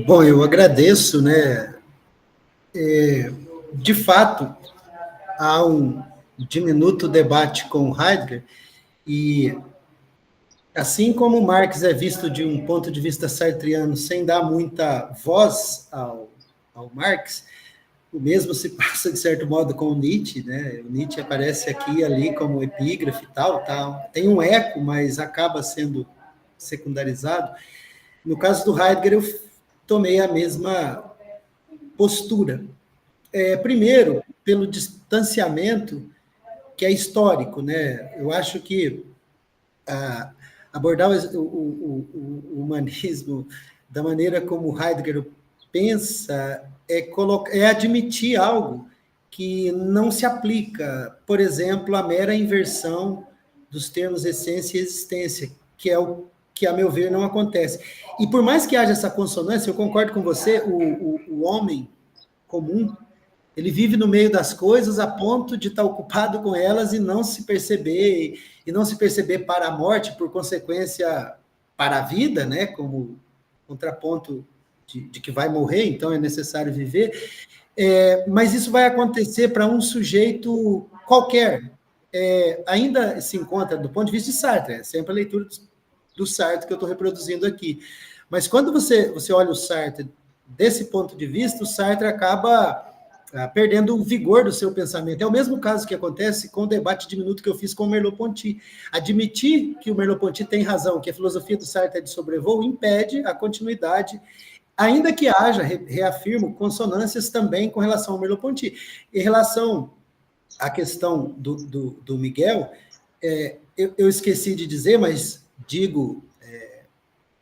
Bom, eu agradeço, né? De fato, há um diminuto debate com Heidegger, e assim como Marx é visto de um ponto de vista sartreano, sem dar muita voz ao Marx, o mesmo se passa, de certo modo, com o Nietzsche, né? O Nietzsche aparece aqui e ali como epígrafe e tal, tem um eco, mas acaba sendo secundarizado. No caso do Heidegger, eu tomei a mesma postura. Primeiro, pelo distanciamento que é histórico, né? Eu acho que abordar o humanismo da maneira como Heidegger pensa é admitir algo que não se aplica, por exemplo, a mera inversão dos termos essência e existência, que é o que, a meu ver, não acontece. E por mais que haja essa consonância, eu concordo com você, o homem comum, ele vive no meio das coisas a ponto de estar ocupado com elas e não se perceber para a morte, por consequência, para a vida, né? Como contraponto de que vai morrer, então é necessário viver. Mas isso vai acontecer para um sujeito qualquer. Ainda se encontra, do ponto de vista de Sartre, é sempre a leitura do Sartre que eu estou reproduzindo aqui. Mas quando você olha o Sartre desse ponto de vista, o Sartre acaba perdendo o vigor do seu pensamento. É o mesmo caso que acontece com o debate diminuto que eu fiz com o Merleau-Ponty. Admitir que o Merleau-Ponty tem razão, que a filosofia do Sartre é de sobrevoo, impede a continuidade, ainda que haja, reafirmo, consonâncias também com relação ao Merleau-Ponty. Em relação à questão do Miguel, eu esqueci de dizer, mas digo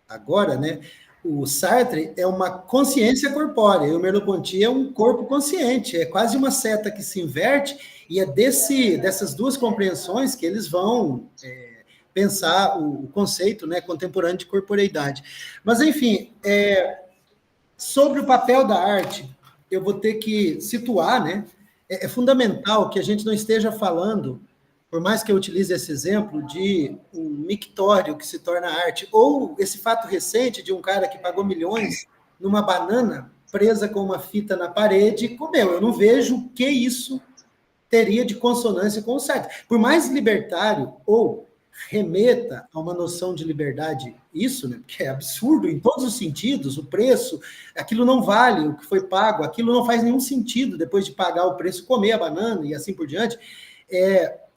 agora, né? O Sartre é uma consciência corpórea, e o Merleau-Ponty é um corpo consciente, é quase uma seta que se inverte, e é dessas duas compreensões que eles vão pensar o conceito, né, contemporâneo de corporeidade. Mas, enfim, sobre o papel da arte, eu vou ter que situar, né? É fundamental que a gente não esteja falando, por mais que eu utilize esse exemplo, de um mictório que se torna arte, ou esse fato recente de um cara que pagou milhões numa banana presa com uma fita na parede e comeu. Eu não vejo o que isso teria de consonância com o Sartre. Por mais libertário ou remeta a uma noção de liberdade, isso, né, que é absurdo em todos os sentidos, o preço, aquilo não vale o que foi pago, aquilo não faz nenhum sentido depois de pagar o preço, comer a banana e assim por diante.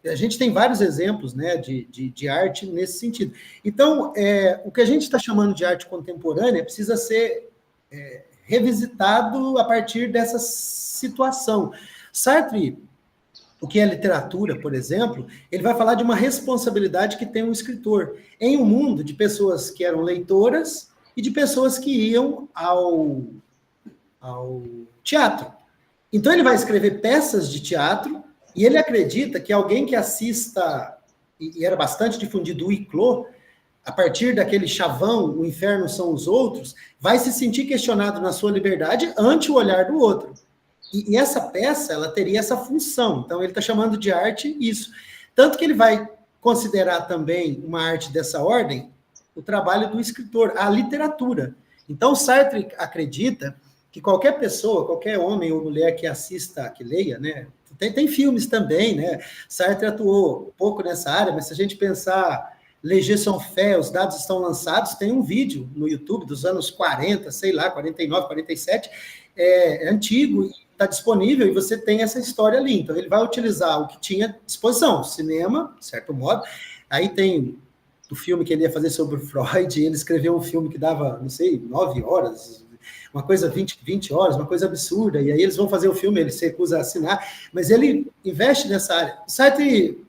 A gente tem vários exemplos, né, de arte nesse sentido. Então, o que a gente está chamando de arte contemporânea precisa ser revisitado a partir dessa situação. Sartre, o que é literatura, por exemplo, ele vai falar de uma responsabilidade que tem um escritor em um mundo de pessoas que eram leitoras e de pessoas que iam ao teatro. Então, ele vai escrever peças de teatro e ele acredita que alguém que assista, e era bastante difundido o Iclô, a partir daquele chavão, o inferno são os outros, vai se sentir questionado na sua liberdade ante o olhar do outro. E essa peça, ela teria essa função. Então, ele está chamando de arte isso. Tanto que ele vai considerar também uma arte dessa ordem o trabalho do escritor, a literatura. Então, Sartre acredita que qualquer pessoa, qualquer homem ou mulher que assista, que leia, né? Tem filmes também, né? Sartre atuou pouco nessa área, mas se a gente pensar Léger sans fait, os dados estão lançados, tem um vídeo no YouTube dos anos 40, sei lá, 49, 47, é antigo, está disponível e você tem essa história ali. Então, ele vai utilizar o que tinha à disposição, cinema, de certo modo. Aí tem o filme que ele ia fazer sobre o Freud, ele escreveu um filme que dava, não sei, 9 horas, uma coisa 20 horas, uma coisa absurda, e aí eles vão fazer o filme, ele se recusa a assinar, mas ele investe nessa área. O Sartre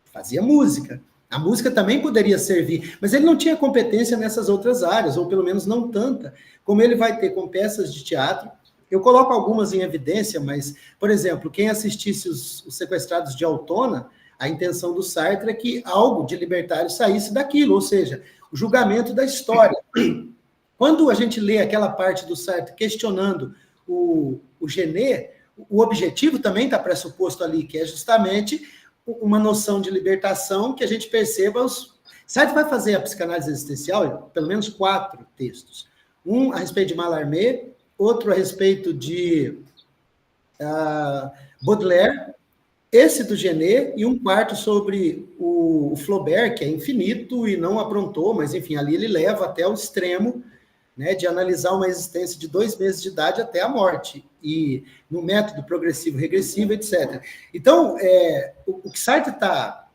fazia música, a música também poderia servir, mas ele não tinha competência nessas outras áreas, ou pelo menos não tanta, como ele vai ter com peças de teatro. Eu coloco algumas em evidência, mas, por exemplo, quem assistisse os Sequestrados de Altona, a intenção do Sartre é que algo de libertário saísse daquilo, ou seja, o julgamento da história. Quando a gente lê aquela parte do Sartre questionando o Genet, o objetivo também está pressuposto ali, que é justamente uma noção de libertação que a gente perceba. Sartre vai fazer a psicanálise existencial, pelo menos 4 textos. Um a respeito de Mallarmé, outro a respeito de Baudelaire, esse do Genet, e um quarto sobre o Flaubert, que é infinito e não aprontou, mas, enfim, ali ele leva até o extremo, né, de analisar uma existência de 2 meses de idade até a morte, e no método progressivo, regressivo, etc. Então, o que Sartre está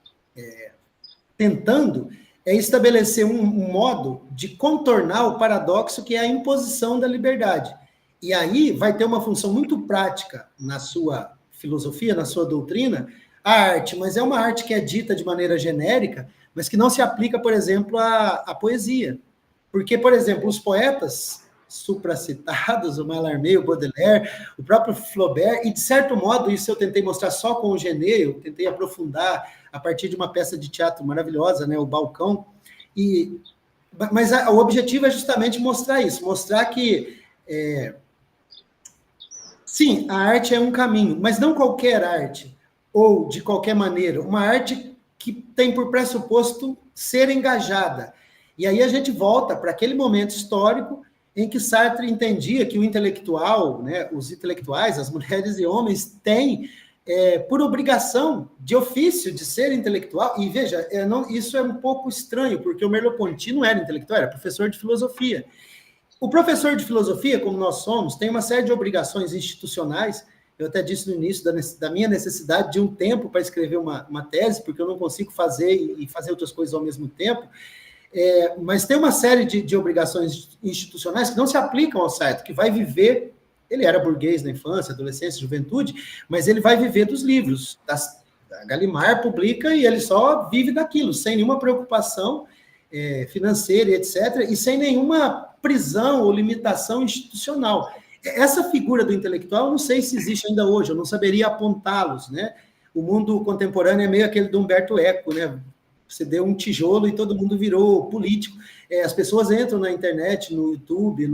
tentando é estabelecer um modo de contornar o paradoxo que é a imposição da liberdade. E aí vai ter uma função muito prática na sua filosofia, na sua doutrina, a arte, mas é uma arte que é dita de maneira genérica, mas que não se aplica, por exemplo, à poesia. Porque, por exemplo, os poetas supracitados, o Mallarmé, o Baudelaire, o próprio Flaubert, e de certo modo, isso eu tentei mostrar só com o Genet, eu tentei aprofundar a partir de uma peça de teatro maravilhosa, né, o Balcão, mas o objetivo é justamente mostrar isso, mostrar que, sim, a arte é um caminho, mas não qualquer arte, ou de qualquer maneira, uma arte que tem por pressuposto ser engajada. E aí a gente volta para aquele momento histórico em que Sartre entendia que o intelectual, né, os intelectuais, as mulheres e homens, têm, por obrigação, de ofício, de ser intelectual. E veja, isso é um pouco estranho, porque o Merleau-Ponty não era intelectual, era professor de filosofia. O professor de filosofia, como nós somos, tem uma série de obrigações institucionais. Eu até disse no início da minha necessidade de um tempo para escrever uma tese, porque eu não consigo fazer e fazer outras coisas ao mesmo tempo. Mas tem uma série de obrigações institucionais que não se aplicam ao Sartre, que vai viver, ele era burguês na infância, adolescência, juventude, mas ele vai viver dos livros, a Gallimard publica e ele só vive daquilo, sem nenhuma preocupação financeira, etc., e sem nenhuma prisão ou limitação institucional. Essa figura do intelectual, eu não sei se existe ainda hoje, eu não saberia apontá-los, né? O mundo contemporâneo é meio aquele do Humberto Eco, né? Você deu um tijolo e todo mundo virou político. As pessoas entram na internet, no YouTube,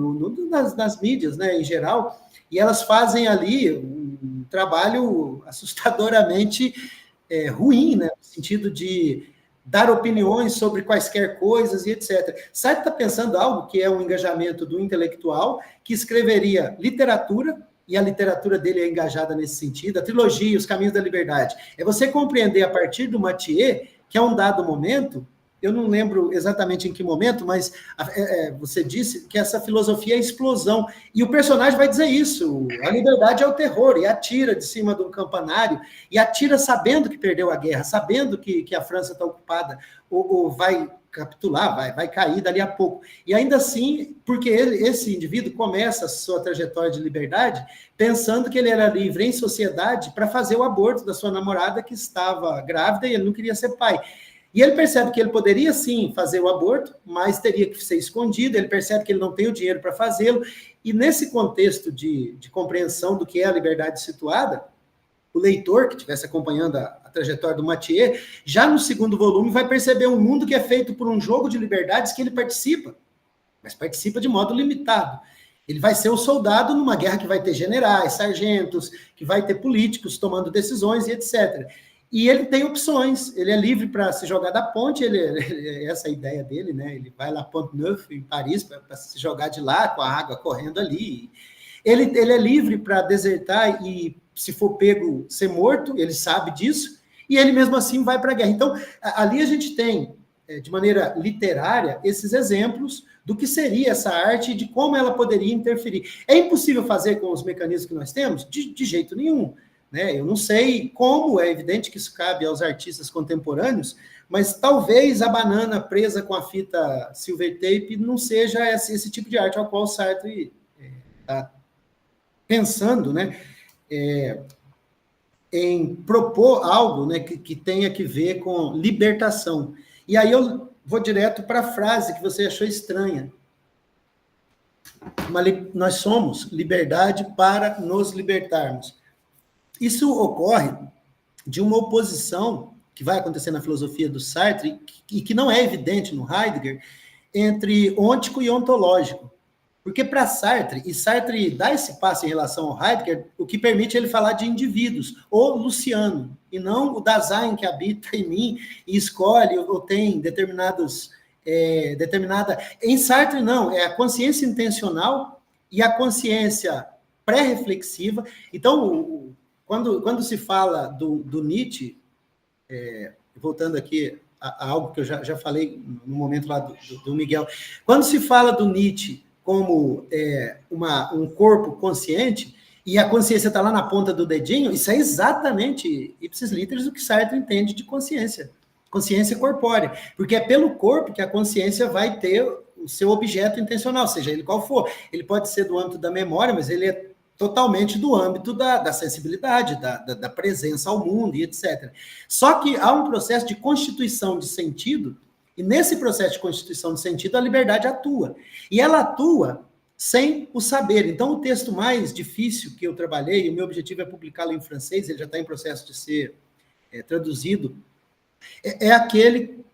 nas mídias, né, em geral, e elas fazem ali um trabalho assustadoramente ruim, né, no sentido de dar opiniões sobre quaisquer coisas e etc. Sartre está pensando algo que é um engajamento do intelectual que escreveria literatura, e a literatura dele é engajada nesse sentido, a trilogia, Os Caminhos da Liberdade. É você compreender a partir do Mathieu que a um dado momento, eu não lembro exatamente em que momento, mas você disse que essa filosofia é explosão, e o personagem vai dizer isso, a liberdade é o terror, e atira de cima de um campanário, e atira sabendo que perdeu a guerra, sabendo que a França está ocupada, ou vai capitular, vai cair dali a pouco. E ainda assim, porque esse indivíduo começa a sua trajetória de liberdade pensando que ele era livre em sociedade para fazer o aborto da sua namorada que estava grávida e ele não queria ser pai. E ele percebe que ele poderia, sim, fazer o aborto, mas teria que ser escondido, ele percebe que ele não tem o dinheiro para fazê-lo, e nesse contexto de compreensão do que é a liberdade situada, o leitor que estivesse acompanhando a trajetória do Mathieu, já no segundo volume vai perceber um mundo que é feito por um jogo de liberdades que ele participa, mas participa de modo limitado. Ele vai ser o soldado numa guerra que vai ter generais, sargentos, que vai ter políticos tomando decisões e etc. E ele tem opções, ele é livre para se jogar da ponte, essa é a ideia dele, né? Ele vai lá Pont-Neuf, em Paris, para se jogar de lá, com a água correndo ali. Ele é livre para desertar e, se for pego, ser morto, ele sabe disso, e ele mesmo assim vai para a guerra. Então, ali a gente tem, de maneira literária, esses exemplos do que seria essa arte e de como ela poderia interferir. É impossível fazer com os mecanismos que nós temos? De jeito nenhum. Né? Eu não sei como, é evidente que isso cabe aos artistas contemporâneos, mas talvez a banana presa com a fita silver tape não seja esse tipo de arte ao qual o Sartre está pensando, né? Em propor algo, né, que tenha que ver com libertação. E aí eu vou direto para a frase que você achou estranha. Nós somos liberdade para nos libertarmos. Isso ocorre de uma oposição que vai acontecer na filosofia do Sartre, e que não é evidente no Heidegger, entre ôntico e ontológico. Porque para Sartre, e Sartre dá esse passo em relação ao Heidegger, o que permite ele falar de indivíduos, ou Luciano, e não o Dasein que habita em mim e escolhe ou tem determinados determinada. Em Sartre, não, é a consciência intencional e a consciência pré-reflexiva. Então, quando se fala do Nietzsche, voltando aqui a algo que eu já falei no momento lá do Miguel, quando se fala do Nietzsche como um corpo consciente, e a consciência está lá na ponta do dedinho, isso é exatamente, ipsis literis, o que Sartre entende de consciência corpórea, porque é pelo corpo que a consciência vai ter o seu objeto intencional, seja ele qual for. Ele pode ser do âmbito da memória, mas ele é totalmente do âmbito da sensibilidade, da presença ao mundo e etc. Só que há um processo de constituição de sentido, e nesse processo de constituição de sentido, a liberdade atua. E ela atua sem o saber. Então, o texto mais difícil que eu trabalhei, o meu objetivo é publicá-lo em francês, ele já está em processo de ser traduzido, é aquele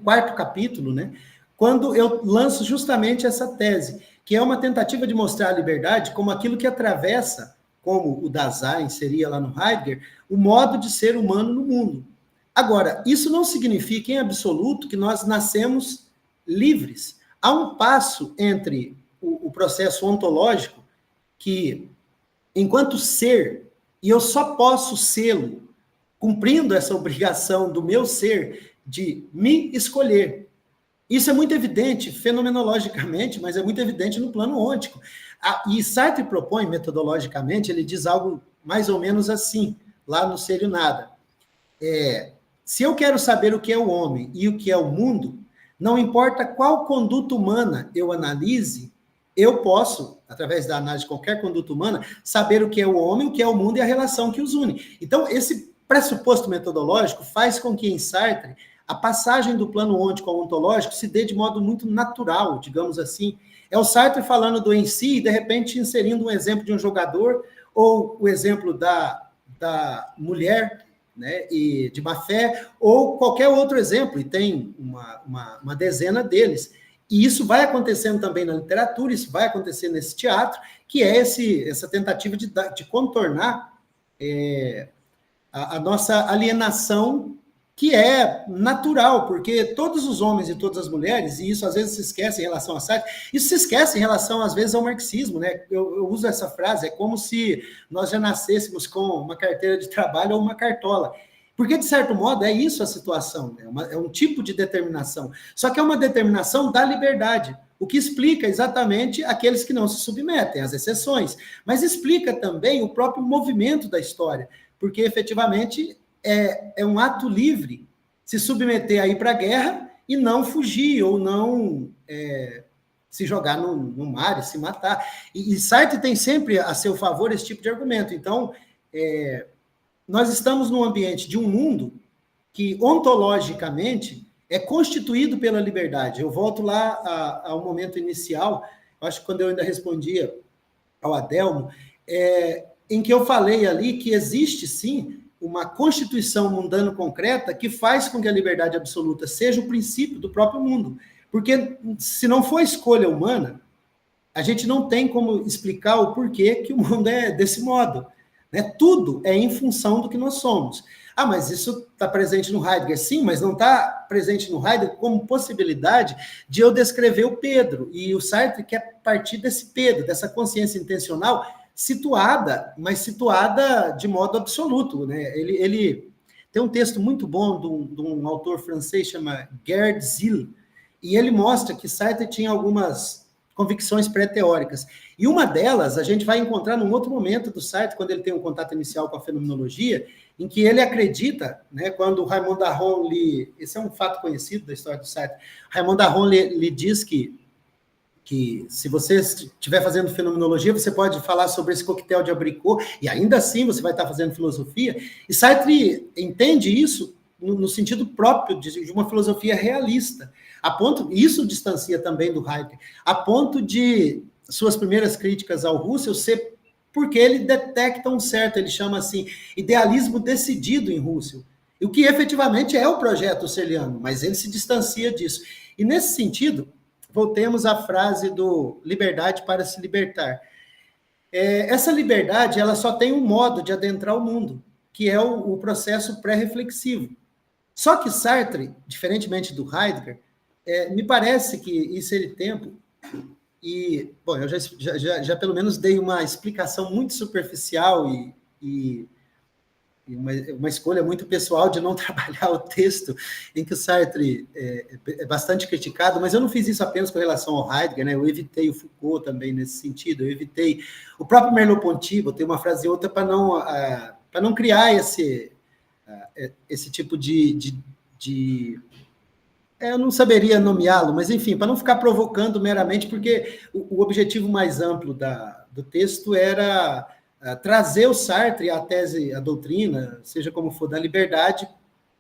quarto capítulo, né? Quando eu lanço justamente essa tese, que é uma tentativa de mostrar a liberdade como aquilo que atravessa, como o Dasein seria lá no Heidegger, o modo de ser humano no mundo. Agora, isso não significa em absoluto que nós nascemos livres. Há um passo entre o processo ontológico que, enquanto ser, e eu só posso sê-lo cumprindo essa obrigação do meu ser de me escolher. Isso é muito evidente fenomenologicamente, mas é muito evidente no plano ôntico. E Sartre propõe, metodologicamente, ele diz algo mais ou menos assim, lá no Ser e o Nada. Se eu quero saber o que é o homem e o que é o mundo, não importa qual conduta humana eu analise, eu posso, através da análise de qualquer conduta humana, saber o que é o homem, o que é o mundo e a relação que os une. Então, esse pressuposto metodológico faz com que, em Sartre, a passagem do plano ôntico ao ontológico se dê de modo muito natural, digamos assim. É o Sartre falando do em si e, de repente, inserindo um exemplo de um jogador, ou o exemplo da mulher, né, e de má fé, ou qualquer outro exemplo, e tem uma dezena deles. E isso vai acontecendo também na literatura, isso vai acontecer nesse teatro, que é essa tentativa de contornar a nossa alienação, que é natural, porque todos os homens e todas as mulheres, e isso às vezes se esquece em relação a Sartre, isso se esquece em relação, às vezes, ao marxismo, né? Eu uso essa frase, é como se nós já nascêssemos com uma carteira de trabalho ou uma cartola. Porque, de certo modo, é isso a situação, é um tipo de determinação. Só que é uma determinação da liberdade, o que explica exatamente aqueles que não se submetem, as exceções, mas explica também o próprio movimento da história, porque, efetivamente, é um ato livre se submeter a ir para a guerra e não fugir, ou não se jogar no mar e se matar. E Sartre tem sempre a seu favor esse tipo de argumento. Então, nós estamos num ambiente de um mundo que, ontologicamente, é constituído pela liberdade. Eu volto lá ao momento inicial, acho que quando eu ainda respondia ao Adelmo, em que eu falei ali que existe, sim, uma constituição mundano-concreta que faz com que a liberdade absoluta seja o princípio do próprio mundo. Porque, se não for escolha humana, a gente não tem como explicar o porquê que o mundo é desse modo. Né? Tudo é em função do que nós somos. Mas isso está presente no Heidegger? Sim, mas não está presente no Heidegger como possibilidade de eu descrever o Pedro. E o Sartre quer partir desse Pedro, dessa consciência intencional, situada de modo absoluto. Né? Ele tem um texto muito bom de um autor francês, chama Gerd Zille, e ele mostra que Sartre tinha algumas convicções pré-teóricas. E uma delas a gente vai encontrar num outro momento do Sartre, quando ele tem um contato inicial com a fenomenologia, em que ele acredita, né, quando Raymond Aron esse é um fato conhecido da história do Sartre, Raymond Aron lhe diz que se você estiver fazendo fenomenologia, você pode falar sobre esse coquetel de abricot, e ainda assim você vai estar fazendo filosofia. E Sartre entende isso no sentido próprio de uma filosofia realista. Isso distancia também do Heidegger, a ponto de suas primeiras críticas ao Russell ser porque ele detecta um certo, ele chama assim, idealismo decidido em Russell, o que efetivamente é o projeto husserliano, mas ele se distancia disso. E nesse sentido, voltemos à frase do liberdade para se libertar. Essa liberdade, ela só tem um modo de adentrar o mundo, que é o processo pré-reflexivo. Só que Sartre, diferentemente do Heidegger, Me parece que insere tempo, e, bom, eu já pelo menos dei uma explicação muito superficial e uma escolha muito pessoal de não trabalhar o texto em que o Sartre é bastante criticado, mas eu não fiz isso apenas com relação ao Heidegger, né? Eu evitei o Foucault também nesse sentido, eu evitei o próprio Merleau-Ponty, botei uma frase e outra para não criar esse tipo eu não saberia nomeá-lo, mas enfim, para não ficar provocando meramente, porque o objetivo mais amplo do texto era trazer o Sartre, a tese, a doutrina, seja como for, da liberdade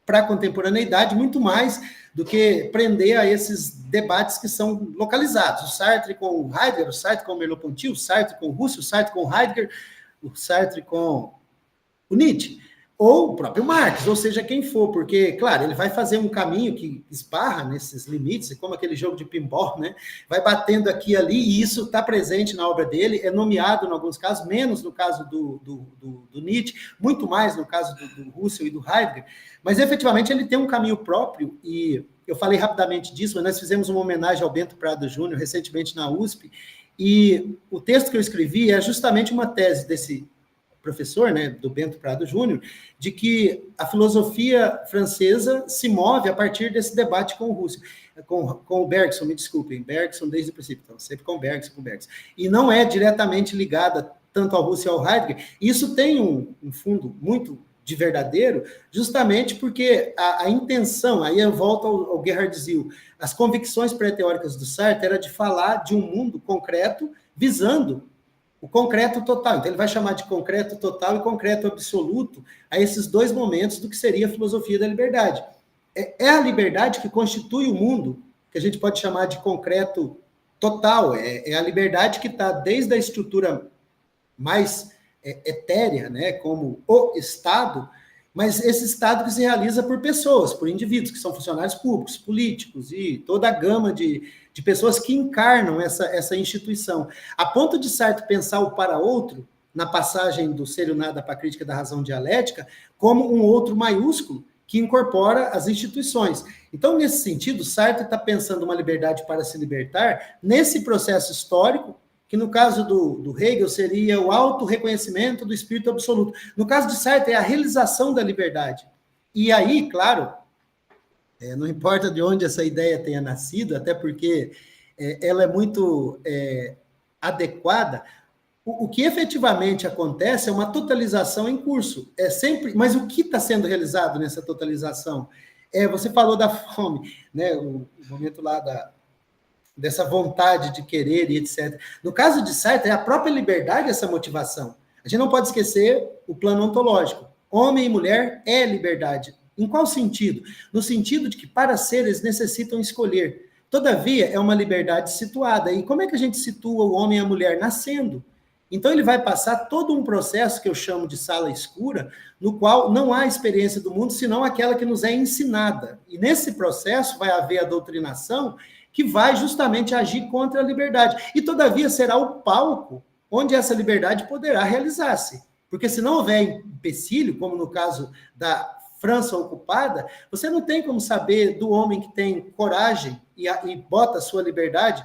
para a contemporaneidade, muito mais do que prender a esses debates que são localizados. O Sartre com o Heidegger, o Sartre com o Merleau-Ponty, o Sartre com o Husserl, o Sartre com o Heidegger, o Sartre com o Nietzsche, ou o próprio Marx, ou seja, quem for, porque, claro, ele vai fazer um caminho que esbarra nesses limites, como aquele jogo de pinball, né? Vai batendo aqui e ali, e isso está presente na obra dele, é nomeado em alguns casos, menos no caso do Nietzsche, muito mais no caso do Husserl e do Heidegger, mas efetivamente ele tem um caminho próprio, e eu falei rapidamente disso, mas nós fizemos uma homenagem ao Bento Prado Júnior recentemente na USP, e o texto que eu escrevi é justamente uma tese desse professor, né, do Bento Prado Júnior, de que a filosofia francesa se move a partir desse debate com o Husserl, com o Bergson, me desculpem, Bergson desde o princípio, então, sempre com Bergson. E não é diretamente ligada tanto ao Husserl e ao Heidegger. Isso tem um fundo muito de verdadeiro, justamente porque a intenção, aí eu volto ao Gerhard Sill, as convicções pré-teóricas do Sartre era de falar de um mundo concreto visando o concreto total. Então, ele vai chamar de concreto total e concreto absoluto a esses dois momentos do que seria a filosofia da liberdade. É a liberdade que constitui o mundo, que a gente pode chamar de concreto total. É a liberdade que está desde a estrutura mais etérea, né, como o Estado, mas esse Estado que se realiza por pessoas, por indivíduos, que são funcionários públicos, políticos e toda a gama de pessoas que encarnam essa instituição. A ponto de Sartre pensar o para outro, na passagem do ser e o nada para a crítica da razão dialética, como um outro maiúsculo que incorpora as instituições. Então, nesse sentido, Sartre está pensando uma liberdade para se libertar nesse processo histórico, que no caso do Hegel seria o auto-reconhecimento do espírito absoluto. No caso de Sartre, é a realização da liberdade. E aí, claro, não importa de onde essa ideia tenha nascido, até porque ela é muito adequada, o que efetivamente acontece é uma totalização em curso. Mas o que está sendo realizado nessa totalização? Você falou da fome, né? O momento lá dessa vontade de querer e etc. No caso de Sartre, é a própria liberdade essa motivação. A gente não pode esquecer o plano ontológico. Homem e mulher é liberdade. Em qual sentido? No sentido de que para ser eles necessitam escolher. Todavia, é uma liberdade situada. E como é que a gente situa o homem e a mulher? Nascendo. Então, ele vai passar todo um processo que eu chamo de sala escura, no qual não há experiência do mundo, senão aquela que nos é ensinada. E nesse processo vai haver a doutrinação, que vai justamente agir contra a liberdade. E, todavia, será o palco onde essa liberdade poderá realizar-se. Porque se não houver empecilho, como no caso da França ocupada, você não tem como saber do homem que tem coragem e bota a sua liberdade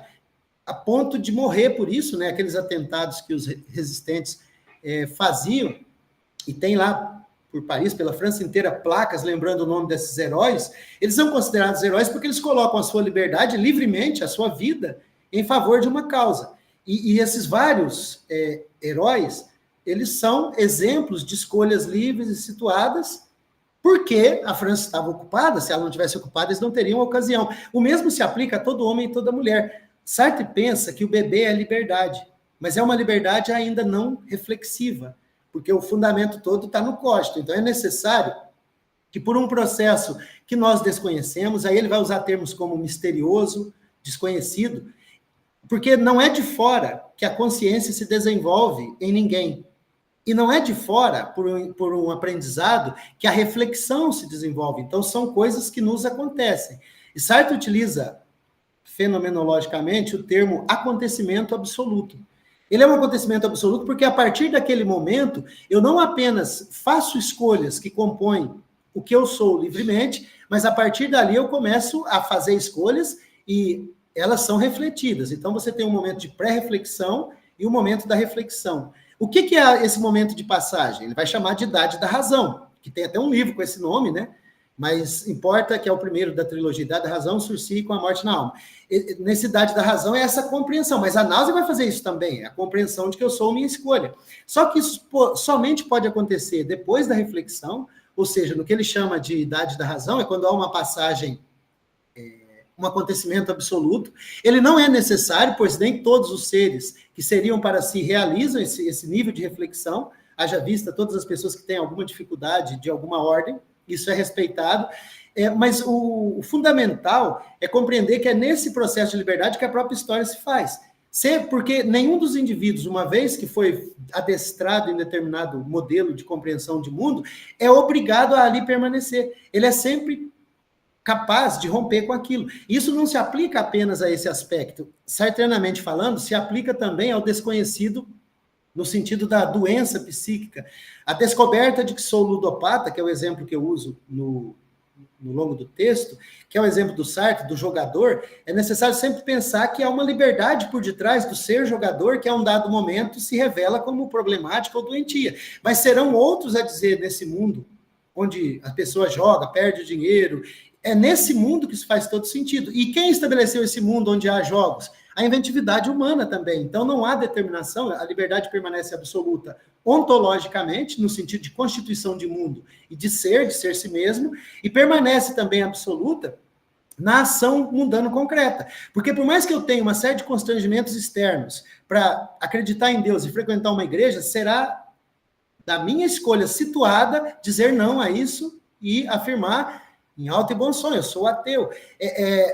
a ponto de morrer por isso, né? Aqueles atentados que os resistentes faziam, e tem lá por Paris, pela França inteira, placas lembrando o nome desses heróis. Eles são considerados heróis porque eles colocam a sua liberdade livremente, a sua vida, em favor de uma causa. E esses vários heróis, eles são exemplos de escolhas livres e situadas, porque a França estava ocupada. Se ela não tivesse ocupada, eles não teriam ocasião. O mesmo se aplica a todo homem e toda mulher. Sartre pensa que o bebê é liberdade, mas é uma liberdade ainda não reflexiva, porque o fundamento todo está no costo. Então, é necessário que, por um processo que nós desconhecemos, aí ele vai usar termos como misterioso, desconhecido, porque não é de fora que a consciência se desenvolve em ninguém. E não é de fora, por um aprendizado, que a reflexão se desenvolve. Então, são coisas que nos acontecem. E Sartre utiliza, fenomenologicamente, o termo acontecimento absoluto. Ele é um acontecimento absoluto porque, a partir daquele momento, eu não apenas faço escolhas que compõem o que eu sou livremente, mas, a partir dali, eu começo a fazer escolhas e elas são refletidas. Então, você tem um momento de pré-reflexão e um momento da reflexão. O que é esse momento de passagem? Ele vai chamar de Idade da Razão, que tem até um livro com esse nome, né? Mas importa que é o primeiro da trilogia, Idade da Razão, Sursi com a Morte na Alma. Nessa Idade da Razão é essa compreensão, mas a náusea vai fazer isso também, a compreensão de que eu sou minha escolha. Só que isso somente pode acontecer depois da reflexão, ou seja, no que ele chama de Idade da Razão, é quando há uma passagem, um acontecimento absoluto. Ele não é necessário, pois nem todos os seres que seriam para si realizam esse nível de reflexão, haja vista todas as pessoas que têm alguma dificuldade de alguma ordem, isso é respeitado, mas o fundamental é compreender que é nesse processo de liberdade que a própria história se faz. Porque nenhum dos indivíduos, uma vez que foi adestrado em determinado modelo de compreensão de mundo, é obrigado a ali permanecer. Ele é sempre capaz de romper com aquilo. Isso não se aplica apenas a esse aspecto. Sartreanamente falando, se aplica também ao desconhecido no sentido da doença psíquica. A descoberta de que sou ludopata, que é o exemplo que eu uso no longo do texto, que é o exemplo do Sartre, do jogador, é necessário sempre pensar que há uma liberdade por detrás do ser jogador, que a um dado momento se revela como problemática ou doentia. Mas serão outros a dizer nesse mundo, onde a pessoa joga, perde dinheiro, é nesse mundo que isso faz todo sentido. E quem estabeleceu esse mundo onde há jogos? A inventividade humana também. Então, não há determinação, a liberdade permanece absoluta ontologicamente, no sentido de constituição de mundo e de ser si mesmo, e permanece também absoluta na ação mundana concreta. Porque por mais que eu tenha uma série de constrangimentos externos para acreditar em Deus e frequentar uma igreja, será da minha escolha situada dizer não a isso e afirmar em alto e bom som, eu sou ateu.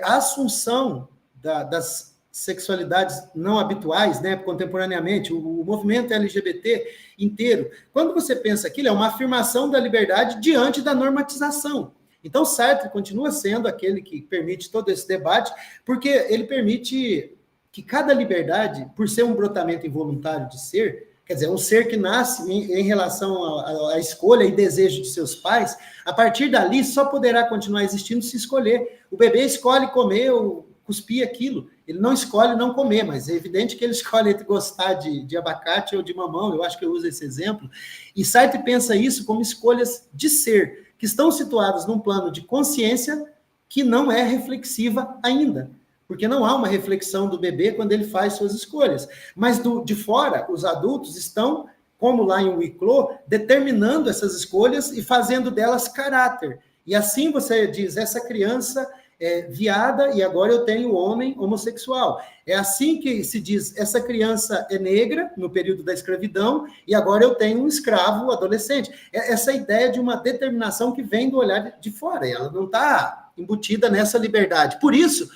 A assunção das sexualidades não habituais, né, contemporaneamente, o movimento LGBT inteiro, quando você pensa aquilo, é uma afirmação da liberdade diante da normatização. Então, Sartre continua sendo aquele que permite todo esse debate, porque ele permite que cada liberdade, por ser um brotamento involuntário de ser, quer dizer, um ser que nasce em relação à escolha e desejo de seus pais, a partir dali só poderá continuar existindo se escolher. O bebê escolhe comer ou cuspir aquilo. Ele não escolhe não comer, mas é evidente que ele escolhe entre gostar de abacate ou de mamão, eu acho que eu uso esse exemplo. E Sartre pensa isso como escolhas de ser, que estão situadas num plano de consciência que não é reflexiva ainda. Porque não há uma reflexão do bebê quando ele faz suas escolhas. Mas de fora, os adultos estão, como lá em Wicklow, determinando essas escolhas e fazendo delas caráter. E assim você diz, essa criança é viada e agora eu tenho homem homossexual. É assim que se diz, essa criança é negra no período da escravidão e agora eu tenho um escravo adolescente. Essa ideia de uma determinação que vem do olhar de fora, e ela não está embutida nessa liberdade. Por isso,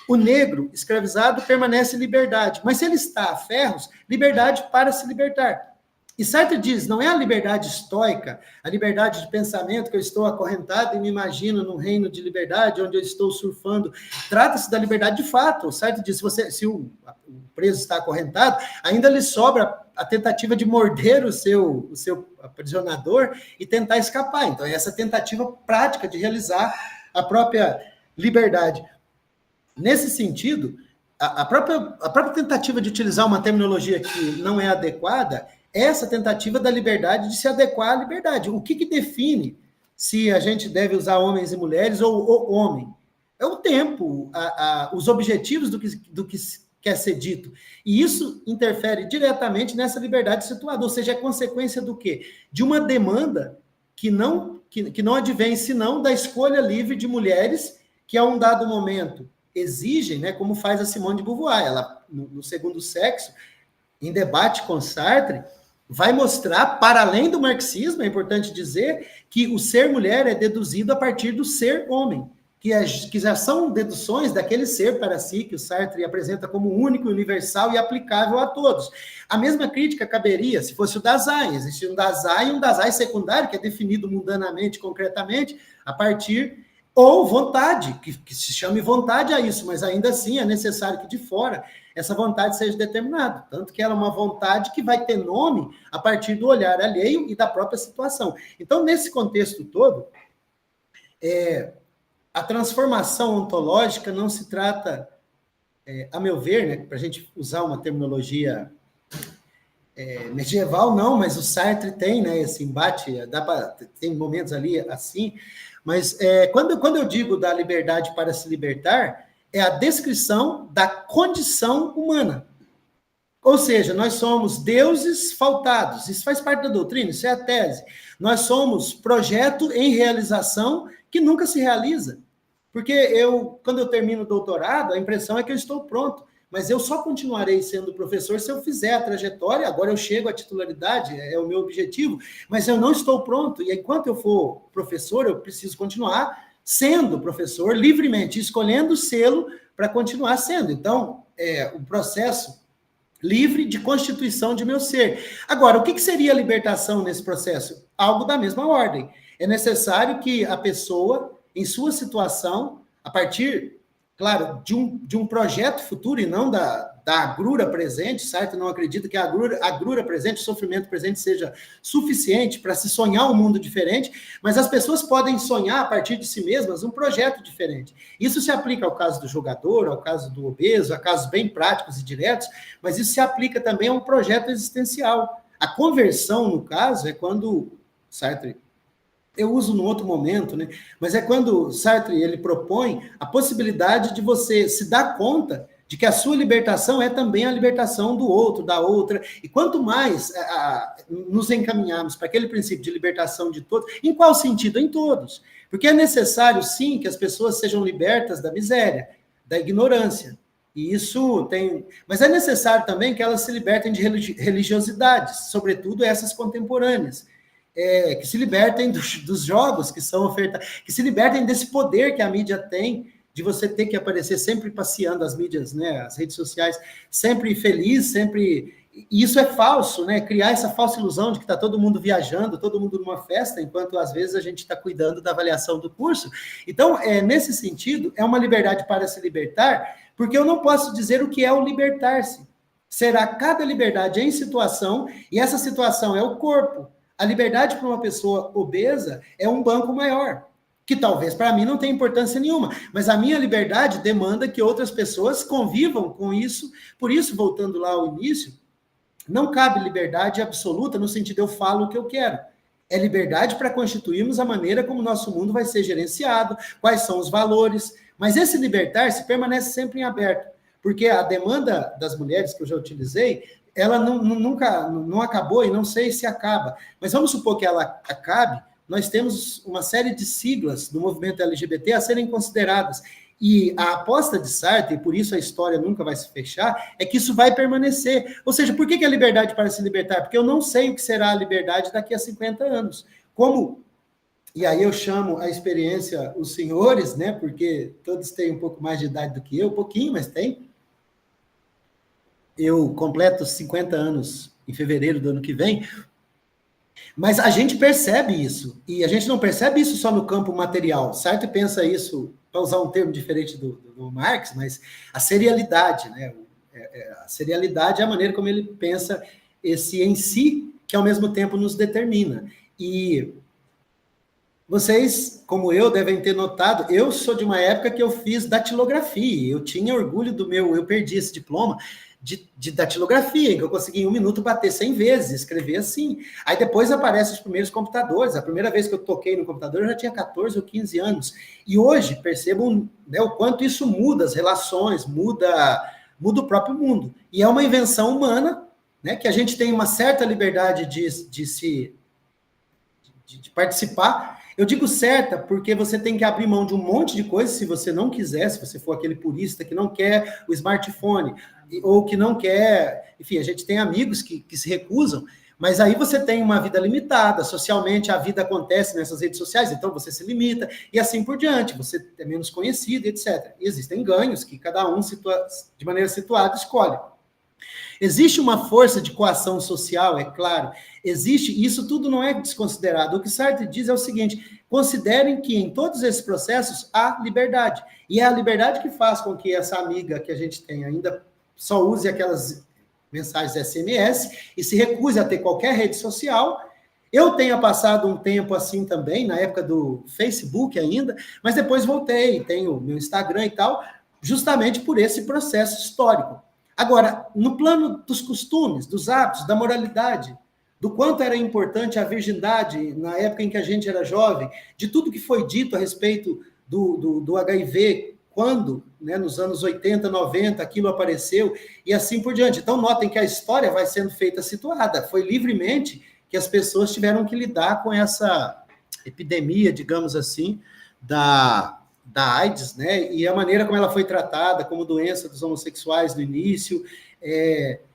o negro escravizado permanece liberdade, mas se ele está a ferros, liberdade para se libertar. E Sartre diz, não é a liberdade estoica, a liberdade de pensamento que eu estou acorrentado e me imagino num reino de liberdade, onde eu estou surfando. Trata-se da liberdade de fato. Sartre diz, se o preso está acorrentado, ainda lhe sobra a tentativa de morder o seu aprisionador e tentar escapar. Então, é essa tentativa prática de realizar a própria liberdade. Nesse sentido, a própria tentativa de utilizar uma terminologia que não é adequada, essa tentativa da liberdade de se adequar à liberdade. O que define se a gente deve usar homens e mulheres ou o homem? É o tempo, os objetivos do que quer ser dito. E isso interfere diretamente nessa liberdade situada, ou seja, é consequência do quê? De uma demanda que não advém senão da escolha livre de mulheres que, a um dado momento, exigem, né, como faz a Simone de Beauvoir. Ela, no Segundo Sexo, em debate com Sartre, vai mostrar, para além do marxismo, é importante dizer, que o ser mulher é deduzido a partir do ser homem, que já são deduções daquele ser para si, que o Sartre apresenta como único, universal e aplicável a todos. A mesma crítica caberia se fosse o Dasein. Existe um Dasein e um Dasein secundário, que é definido mundanamente, concretamente, a partir... ou vontade, que se chame vontade a isso, mas ainda assim é necessário que de fora essa vontade seja determinada. Tanto que ela é uma vontade que vai ter nome a partir do olhar alheio e da própria situação. Então, nesse contexto todo, a transformação ontológica não se trata a meu ver, né, para a gente usar uma terminologia medieval, não, mas o Sartre tem, né, esse embate, tem momentos ali assim, mas quando eu digo da liberdade para se libertar, é a descrição da condição humana. Ou seja, nós somos deuses faltados. Isso faz parte da doutrina, isso é a tese. Nós somos projeto em realização que nunca se realiza. Porque quando eu termino o doutorado, a impressão é que eu estou pronto. Mas eu só continuarei sendo professor se eu fizer a trajetória. Agora eu chego à titularidade, é o meu objetivo, mas eu não estou pronto. E enquanto eu for professor, eu preciso continuar sendo professor livremente, escolhendo o selo para continuar sendo. Então, o processo livre de constituição de meu ser. Agora, o que seria a libertação nesse processo? Algo da mesma ordem. É necessário que a pessoa, em sua situação, a partir, claro, de um projeto futuro e não da agrura presente, certo? Não acredito que a agrura presente, o sofrimento presente seja suficiente para se sonhar um mundo diferente, mas as pessoas podem sonhar a partir de si mesmas um projeto diferente. Isso se aplica ao caso do jogador, ao caso do obeso, a casos bem práticos e diretos, mas isso se aplica também a um projeto existencial. A conversão, no caso, é quando Sartre, eu uso num outro momento, né? Mas é quando Sartre ele propõe a possibilidade de você se dar conta de que a sua libertação é também a libertação do outro, da outra. E quanto mais nos encaminharmos para aquele princípio de libertação de todos, em qual sentido? Em todos. Porque é necessário, sim, que as pessoas sejam libertas da miséria, da ignorância. E isso tem... Mas é necessário também que elas se libertem de religiosidades, sobretudo essas contemporâneas. Que se libertem dos jogos que são ofertados, que se libertem desse poder que a mídia tem, de você ter que aparecer sempre passeando as mídias, né, as redes sociais, sempre feliz, sempre... E isso é falso, né? Criar essa falsa ilusão de que está todo mundo viajando, todo mundo numa festa, enquanto às vezes a gente está cuidando da avaliação do curso. Então, nesse sentido, é uma liberdade para se libertar, porque eu não posso dizer o que é o libertar-se. Será cada liberdade em situação, e essa situação é o corpo. A liberdade para uma pessoa obesa é um banco maior, que talvez para mim não tenha importância nenhuma, mas a minha liberdade demanda que outras pessoas convivam com isso. Por isso, voltando lá ao início, não cabe liberdade absoluta no sentido eu falo o que eu quero. É liberdade para constituirmos a maneira como o nosso mundo vai ser gerenciado, quais são os valores, mas esse libertar-se permanece sempre em aberto, porque a demanda das mulheres que eu já utilizei, ela nunca acabou e não sei se acaba, mas vamos supor que ela acabe, nós temos uma série de siglas do movimento LGBT a serem consideradas, e a aposta de Sartre, e por isso a história nunca vai se fechar, é que isso vai permanecer. Ou seja, por que a liberdade para se libertar? Porque eu não sei o que será a liberdade daqui a 50 anos. E aí eu chamo a experiência os senhores, né, porque todos têm um pouco mais de idade do que eu, pouquinho, mas tem. Eu completo 50 anos em fevereiro do ano que vem, mas a gente percebe isso, e a gente não percebe isso só no campo material. Sartre pensa isso, para usar um termo diferente do Marx, mas a serialidade, né? A serialidade é a maneira como ele pensa esse em si, que ao mesmo tempo nos determina. E vocês, como eu, devem ter notado, eu sou de uma época que eu fiz datilografia, eu tinha orgulho eu perdi esse diploma, de datilografia, em que eu consegui em 1 minuto bater 100 vezes, escrever assim. Aí depois aparecem os primeiros computadores. A primeira vez que eu toquei no computador, eu já tinha 14 ou 15 anos. E hoje, percebam, né, o quanto isso muda as relações, muda o próprio mundo. E é uma invenção humana, né, que a gente tem uma certa liberdade de participar. Eu digo certa porque você tem que abrir mão de um monte de coisas se você não quiser, se você for aquele purista que não quer o smartphone, ou que não quer... Enfim, a gente tem amigos que se recusam, mas aí você tem uma vida limitada, socialmente a vida acontece nessas redes sociais, então você se limita, e assim por diante, você é menos conhecido, etc. E existem ganhos que cada um, de maneira situada, escolhe. Existe uma força de coação social, é claro, existe, e isso tudo não é desconsiderado. O que Sartre diz é o seguinte: considerem que em todos esses processos há liberdade, e é a liberdade que faz com que essa amiga que a gente tem ainda só use aquelas mensagens SMS e se recuse a ter qualquer rede social. Eu tenho passado um tempo assim também, na época do Facebook ainda, mas depois voltei, tenho meu Instagram e tal, justamente por esse processo histórico. Agora, no plano dos costumes, dos hábitos, da moralidade, do quanto era importante a virgindade na época em que a gente era jovem, de tudo que foi dito a respeito do HIV, quando, né, nos anos 80, 90, aquilo apareceu, e assim por diante. Então, notem que a história vai sendo feita situada. Foi livremente que as pessoas tiveram que lidar com essa epidemia, digamos assim, da AIDS, né? E a maneira como ela foi tratada como doença dos homossexuais no início.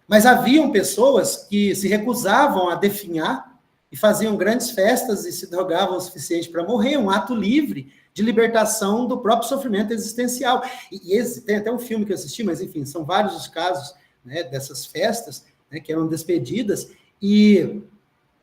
Mas haviam pessoas que se recusavam a definhar e faziam grandes festas e se drogavam o suficiente para morrer, um ato livre de libertação do próprio sofrimento existencial. E tem até um filme que eu assisti, mas enfim, são vários os casos, né, dessas festas, né, que eram despedidas, e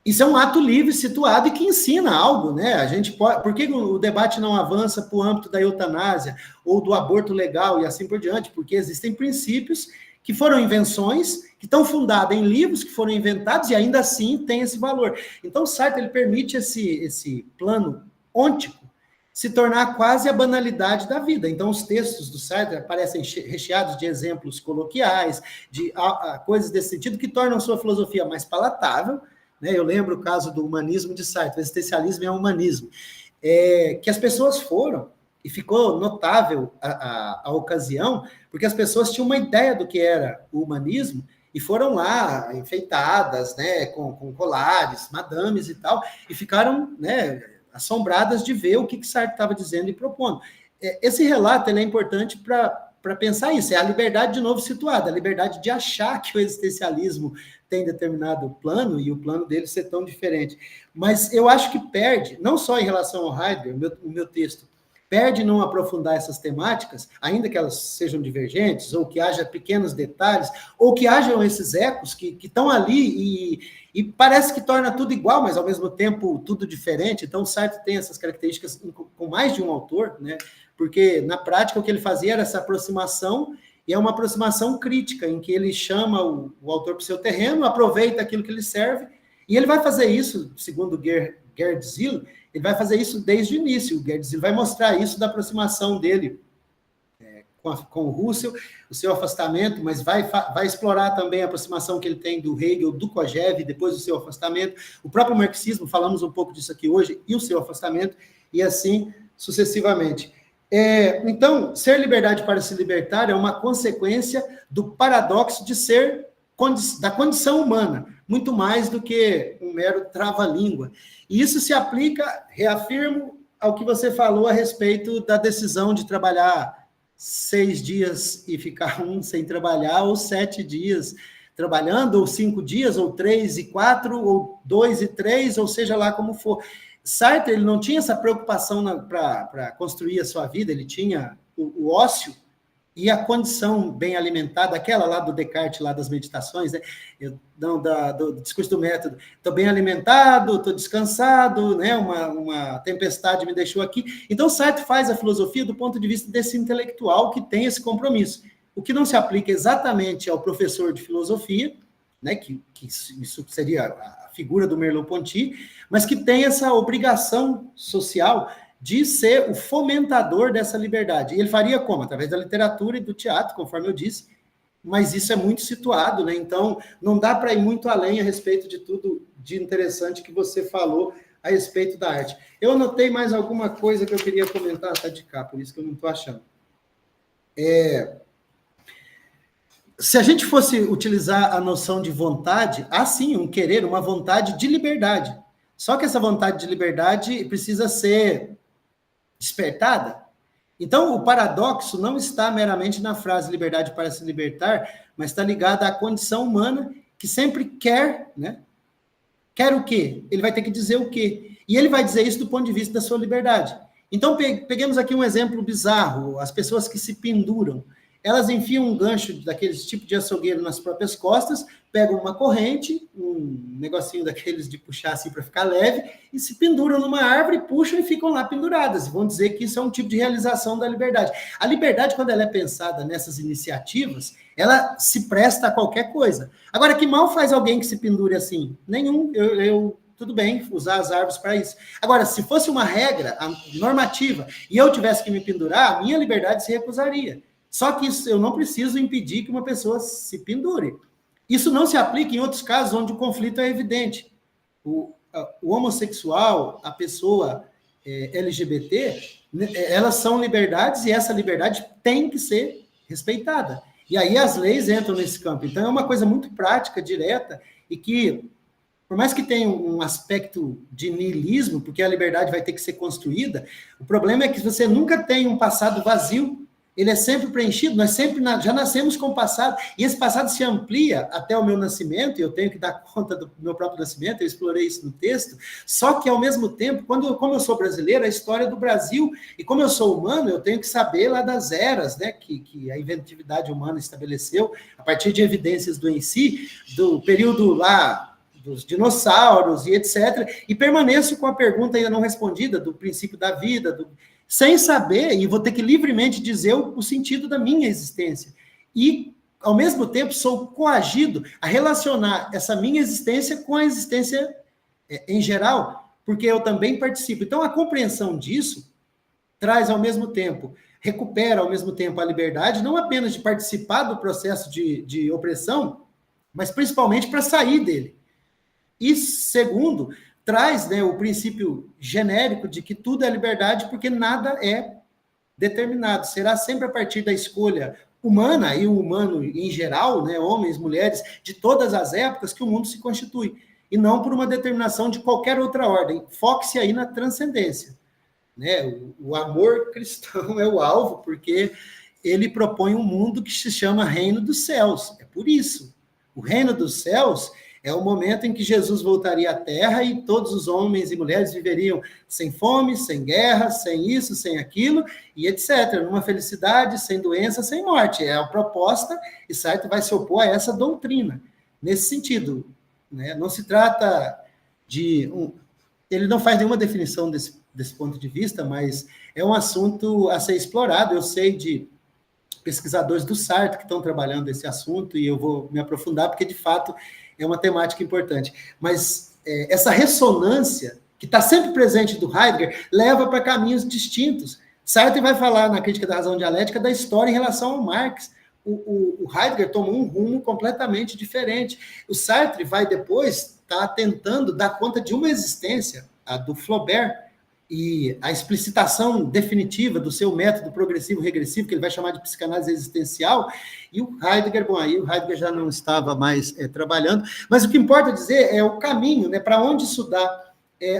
isso é um ato livre, situado, e que ensina algo, né? A gente pode. Por que o debate não avança para o âmbito da eutanásia ou do aborto legal e assim por diante? Porque existem princípios que foram invenções, que estão fundadas em livros que foram inventados e ainda assim tem esse valor. Então, o Sartre ele permite esse plano ôntico se tornar quase a banalidade da vida. Então, os textos do Sartre aparecem recheados de exemplos coloquiais, de coisas desse sentido, que tornam sua filosofia mais palatável. Eu lembro o caso do humanismo de Sartre, o existencialismo é humanismo, que as pessoas foram, e ficou notável a ocasião, porque as pessoas tinham uma ideia do que era o humanismo, e foram lá, enfeitadas, né, com colares, madames e tal, e ficaram, né, assombradas de ver o que Sartre estava dizendo e propondo. Esse relato ele é importante para pensar isso, é a liberdade de novo situada, a liberdade de achar que o existencialismo tem determinado plano, e o plano dele ser tão diferente. Mas eu acho que perde, não só em relação ao Heidegger, o meu texto, perde não aprofundar essas temáticas, ainda que elas sejam divergentes, ou que haja pequenos detalhes, ou que hajam esses ecos que estão ali e parece que torna tudo igual, mas ao mesmo tempo tudo diferente. Então, o Sartre tem essas características com mais de um autor, né? Porque na prática o que ele fazia era essa aproximação, e é uma aproximação crítica, em que ele chama o autor para o seu terreno, aproveita aquilo que lhe serve, e ele vai fazer isso, segundo Gerd Ziel, ele vai fazer isso desde o início. O Gerd Ziel vai mostrar isso da aproximação dele com o Russell, o seu afastamento, mas vai explorar também a aproximação que ele tem do Hegel, do Kojève, depois do seu afastamento, o próprio marxismo, falamos um pouco disso aqui hoje, e o seu afastamento, e assim sucessivamente. Então, ser liberdade para se libertar é uma consequência do paradoxo de ser da condição humana, muito mais do que um mero trava-língua. E isso se aplica, reafirmo, ao que você falou a respeito da decisão de trabalhar 6 dias e ficar um sem trabalhar, ou 7 dias trabalhando, ou 5 dias, ou 3 e 4, ou 2 e 3, ou seja lá como for. Sartre ele não tinha essa preocupação para construir a sua vida, ele tinha o ócio e a condição bem alimentada, aquela lá do Descartes, lá das meditações, né? Do discurso do método. Estou bem alimentado, estou descansado, né? Uma tempestade me deixou aqui. Então, Sartre faz a filosofia do ponto de vista desse intelectual que tem esse compromisso. O que não se aplica exatamente ao professor de filosofia, né? Que isso seria a figura do Merleau-Ponty, mas que tem essa obrigação social de ser o fomentador dessa liberdade. E ele faria como? Através da literatura e do teatro, conforme eu disse, mas isso é muito situado, né? Então, não dá para ir muito além a respeito de tudo de interessante que você falou a respeito da arte. Eu anotei mais alguma coisa que eu queria comentar, tá de cá, por isso que eu não estou achando. Se a gente fosse utilizar a noção de vontade, há sim um querer, uma vontade de liberdade. Só que essa vontade de liberdade precisa ser despertada. Então, o paradoxo não está meramente na frase liberdade para se libertar, mas está ligada à condição humana que sempre quer, né? Quer o quê? Ele vai ter que dizer o quê? E ele vai dizer isso do ponto de vista da sua liberdade. Então, peguemos aqui um exemplo bizarro, as pessoas que se penduram. Elas enfiam um gancho daqueles tipo de açougueiro nas próprias costas, pegam uma corrente, um negocinho daqueles de puxar assim para ficar leve, e se penduram numa árvore, puxam e ficam lá penduradas. E vão dizer que isso é um tipo de realização da liberdade. A liberdade, quando ela é pensada nessas iniciativas, ela se presta a qualquer coisa. Agora, que mal faz alguém que se pendure assim? Nenhum. Tudo bem usar as árvores para isso. Agora, se fosse uma regra normativa e eu tivesse que me pendurar, a minha liberdade se recusaria. Só que isso, eu não preciso impedir que uma pessoa se pendure. Isso não se aplica em outros casos onde o conflito é evidente. O homossexual, a pessoa LGBT, elas são liberdades e essa liberdade tem que ser respeitada. E aí as leis entram nesse campo. Então é uma coisa muito prática, direta, e que, por mais que tenha um aspecto de niilismo, porque a liberdade vai ter que ser construída, o problema é que você nunca tem um passado vazio, ele é sempre preenchido, nós sempre já nascemos com o passado, e esse passado se amplia até o meu nascimento, e eu tenho que dar conta do meu próprio nascimento, eu explorei isso no texto, só que ao mesmo tempo, como eu sou brasileiro, a história do Brasil, e como eu sou humano, eu tenho que saber lá das eras, né, que a inventividade humana estabeleceu, a partir de evidências do em si, do período lá, dos dinossauros e etc., e permaneço com a pergunta ainda não respondida, do princípio da vida, sem saber, e vou ter que livremente dizer o sentido da minha existência. E, ao mesmo tempo, sou coagido a relacionar essa minha existência com a existência em geral, porque eu também participo. Então, a compreensão disso traz, ao mesmo tempo, recupera, ao mesmo tempo, a liberdade, não apenas de participar do processo de opressão, mas principalmente para sair dele. E, segundo, traz, né, o princípio genérico de que tudo é liberdade, porque nada é determinado. Será sempre a partir da escolha humana, e o humano em geral, né, homens, mulheres, de todas as épocas, que o mundo se constitui, e não por uma determinação de qualquer outra ordem. Foque-se aí na transcendência. Né? O amor cristão é o alvo, porque ele propõe um mundo que se chama Reino dos Céus. É por isso. O Reino dos Céus é o momento em que Jesus voltaria à Terra e todos os homens e mulheres viveriam sem fome, sem guerra, sem isso, sem aquilo, e etc. Numa felicidade, sem doença, sem morte. É a proposta, e Sartre vai se opor a essa doutrina. Nesse sentido, né? Não se trata de... Ele não faz nenhuma definição desse ponto de vista, mas é um assunto a ser explorado. Eu sei de pesquisadores do Sartre que estão trabalhando esse assunto, e eu vou me aprofundar, porque, de fato, é uma temática importante. Mas essa ressonância, que está sempre presente do Heidegger, leva para caminhos distintos. Sartre vai falar, na Crítica da Razão Dialética, da história em relação ao Marx. O Heidegger tomou um rumo completamente diferente. O Sartre vai depois estar tentando dar conta de uma existência, a do Flaubert, e a explicitação definitiva do seu método progressivo-regressivo, que ele vai chamar de psicanálise existencial, e o Heidegger, bom, aí o Heidegger já não estava mais trabalhando, mas o que importa dizer é o caminho, né, para onde isso dá.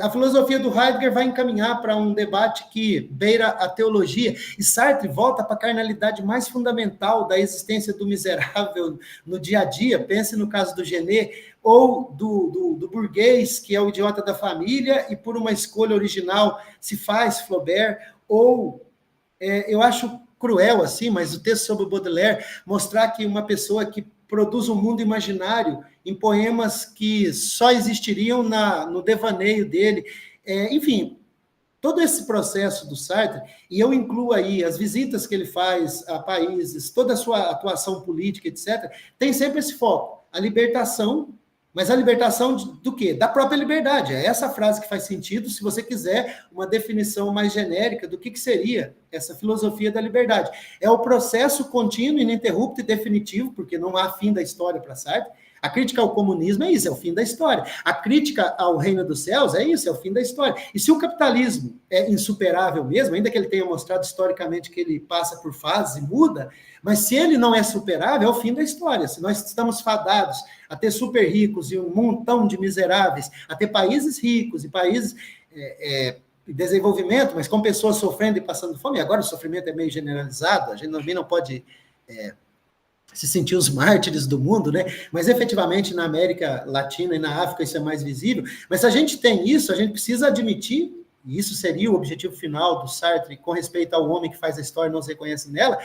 A filosofia do Heidegger vai encaminhar para um debate que beira a teologia, e Sartre volta para a carnalidade mais fundamental da existência do miserável no dia a dia, pense no caso do Genet, ou do burguês, que é o idiota da família, e por uma escolha original se faz Flaubert, ou eu acho cruel assim, mas o texto sobre o Baudelaire, mostrar que uma pessoa que produz um mundo imaginário em poemas que só existiriam no devaneio dele. Enfim, todo esse processo do Sartre, e eu incluo aí as visitas que ele faz a países, toda a sua atuação política, etc., tem sempre esse foco, a libertação, mas a libertação do quê? Da própria liberdade. É essa frase que faz sentido, se você quiser uma definição mais genérica do que seria essa filosofia da liberdade. É o processo contínuo, ininterrupto e definitivo, porque não há fim da história para Sartre. A crítica ao comunismo é isso, é o fim da história. A crítica ao reino dos céus é isso, é o fim da história. E se o capitalismo é insuperável mesmo, ainda que ele tenha mostrado historicamente que ele passa por fases e muda, mas se ele não é superável, é o fim da história. Se nós estamos fadados a ter super ricos e um montão de miseráveis, a ter países ricos e países em desenvolvimento, mas com pessoas sofrendo e passando fome, e agora o sofrimento é meio generalizado, a gente também não pode se sentir os mártires do mundo, né? Mas efetivamente na América Latina e na África isso é mais visível. Mas se a gente tem isso, a gente precisa admitir, e isso seria o objetivo final do Sartre, com respeito ao homem que faz a história e não se reconhece nela,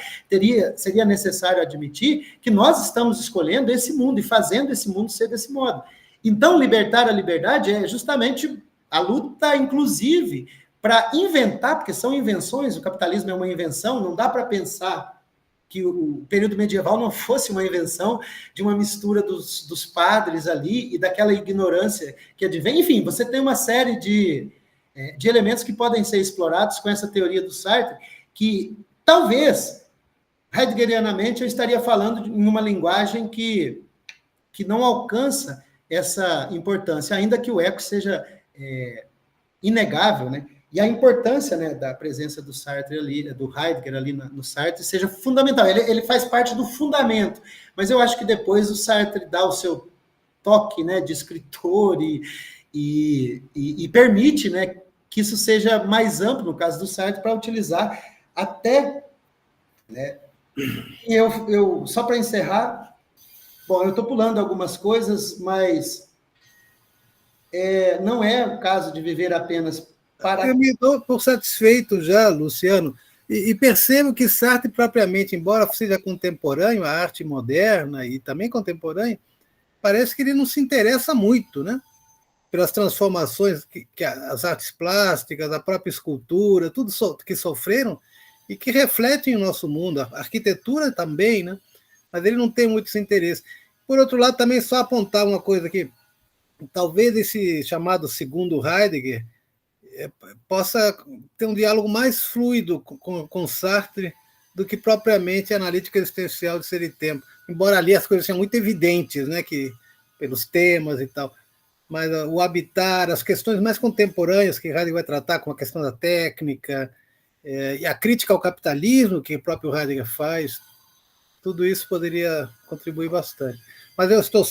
seria necessário admitir que nós estamos escolhendo esse mundo e fazendo esse mundo ser desse modo. Então, libertar a liberdade é justamente a luta, inclusive, para inventar, porque são invenções, o capitalismo é uma invenção, não dá para pensar que o período medieval não fosse uma invenção de uma mistura dos padres ali e daquela ignorância que advém. Enfim, você tem uma série de elementos que podem ser explorados com essa teoria do Sartre, que talvez heideggerianamente, eu estaria falando em uma linguagem que não alcança essa importância, ainda que o eco seja inegável, né? E a importância, né, da presença do Sartre ali, do Heidegger ali no Sartre, seja fundamental. Ele faz parte do fundamento, mas eu acho que depois o Sartre dá o seu toque, né, de escritor e permite, né, que isso seja mais amplo, no caso do Sartre, para utilizar até, né, e eu só para encerrar, bom, eu estou pulando algumas coisas, mas não é o caso de viver apenas Eu para... me dou por satisfeito já, Luciano, e percebo que Sartre, propriamente, embora seja contemporâneo, a arte moderna e também contemporâneo, parece que ele não se interessa muito, né? Pelas transformações que as artes plásticas, a própria escultura, tudo que sofreram e que refletem o nosso mundo, a arquitetura também, né? Mas ele não tem muito esse interesse. Por outro lado, também só apontar uma coisa aqui, talvez esse chamado segundo Heidegger possa ter um diálogo mais fluido com Sartre do que propriamente a analítica existencial de Ser e Tempo. Embora ali as coisas sejam muito evidentes, né, que, pelos temas e tal, mas o habitar, as questões mais contemporâneas que Heidegger vai tratar, como a questão da técnica, e a crítica ao capitalismo que o próprio Heidegger faz, tudo isso poderia contribuir bastante. Mas eu estou